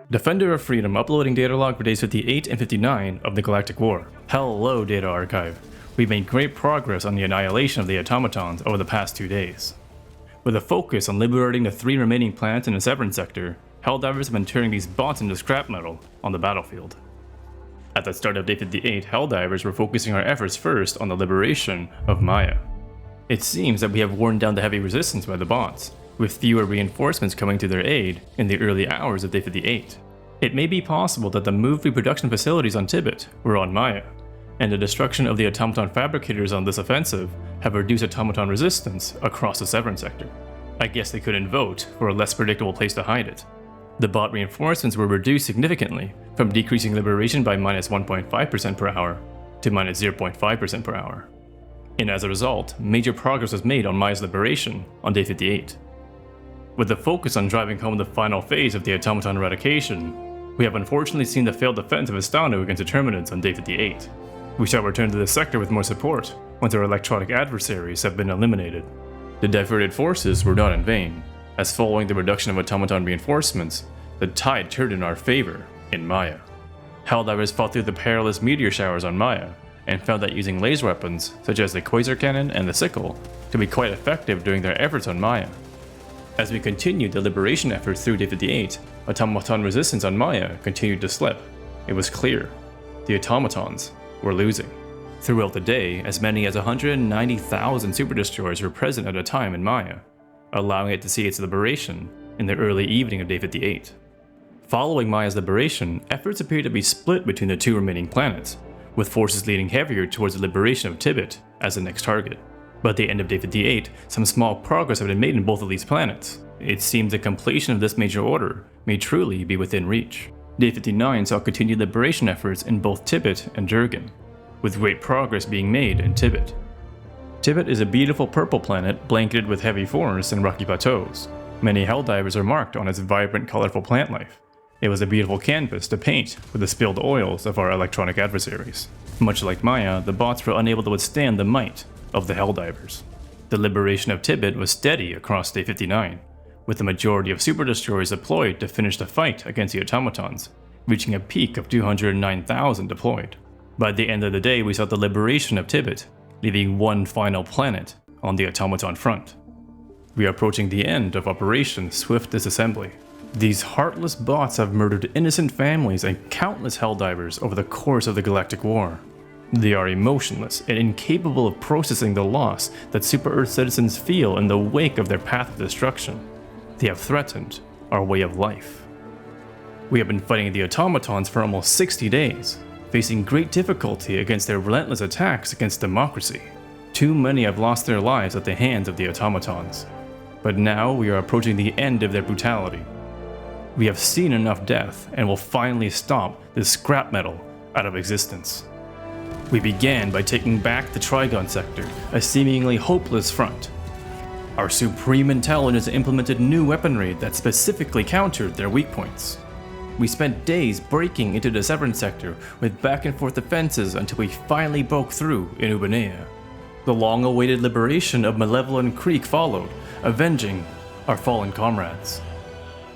Defender of Freedom uploading data log for days 58 and 59 of the Galactic War. Hello, Data Archive. We've made great progress on the annihilation of the automatons over the past 2 days. With a focus on liberating the 3 remaining planets in the Severance sector, Helldivers have been turning these bots into scrap metal on the battlefield. At the start of day 58, Helldivers were focusing our efforts first on the liberation of Maya. It seems that we have worn down the heavy resistance by the bots, with fewer reinforcements coming to their aid in the early hours of day 58. It may be possible that the moved reproduction facilities on Tibet were on Maya, and the destruction of the automaton fabricators on this offensive have reduced automaton resistance across the Severance sector. I guess they couldn't vote for a less predictable place to hide it. The bot reinforcements were reduced significantly, from decreasing liberation by minus 1.5% per hour to minus 0.5% per hour. And as a result, major progress was made on Maya's liberation on day 58. With the focus on driving home the final phase of the automaton eradication, we have unfortunately seen the failed defense of Estano against the Terminids on day 58. We shall return to this sector with more support once our electronic adversaries have been eliminated. The diverted forces were not in vain, as following the reduction of automaton reinforcements, the tide turned in our favor in Maya. Helldivers fought through the perilous meteor showers on Maya, and found that using laser weapons such as the Quasar Cannon and the Sickle could be quite effective during their efforts on Maya. As we continued the liberation efforts through day 58, automaton resistance on Maya continued to slip. It was clear. The automatons were losing. Throughout the day, as many as 190,000 super destroyers were present at a time in Maya, allowing it to see its liberation in the early evening of day 58. Following Maya's liberation, efforts appeared to be split between the 2 remaining planets, with forces leaning heavier towards the liberation of Tibet as the next target. But at the end of day 58, some small progress had been made in both of these planets. It seems the completion of this major order may truly be within reach. Day 59 saw continued liberation efforts in both Tibet and Durgen, with great progress being made in Tibet. Tibet is a beautiful purple planet blanketed with heavy forests and rocky plateaus. Many Helldivers are marked on its vibrant, colorful plant life. It was a beautiful canvas to paint with the spilled oils of our electronic adversaries. Much like Maya, the bots were unable to withstand the might of the Helldivers. The liberation of Tibet was steady across day 59, with the majority of super destroyers deployed to finish the fight against the automatons, reaching a peak of 209,000 deployed. By the end of the day, we saw the liberation of Tibet, leaving one final planet on the automaton front. We are approaching the end of Operation Swift Disassembly. These heartless bots have murdered innocent families and countless Helldivers over the course of the Galactic War. They are emotionless and incapable of processing the loss that Super Earth citizens feel in the wake of their path of destruction. They have threatened our way of life. We have been fighting the automatons for almost 60 days, facing great difficulty against their relentless attacks against democracy. Too many have lost their lives at the hands of the automatons. But now we are approaching the end of their brutality. We have seen enough death and will finally stop this scrap metal out of existence. We began by taking back the Trigon sector, a seemingly hopeless front. Our supreme intelligence implemented new weaponry that specifically countered their weak points. We spent days breaking into the Severance sector with back and forth defenses until we finally broke through in Ubanea. The long-awaited liberation of Malevolent Creek followed, avenging our fallen comrades.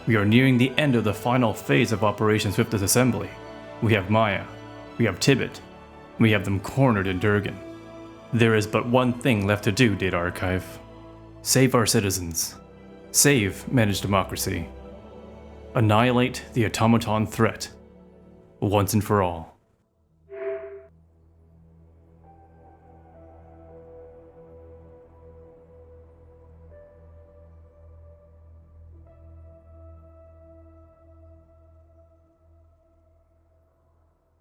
We are nearing the end of the final phase of Operation Swift Disassembly. We have Maya, we have Tibet, we have them cornered in Durgen. There is but one thing left to do, Data Archive. Save our citizens. Save managed democracy. Annihilate the automaton threat, once and for all.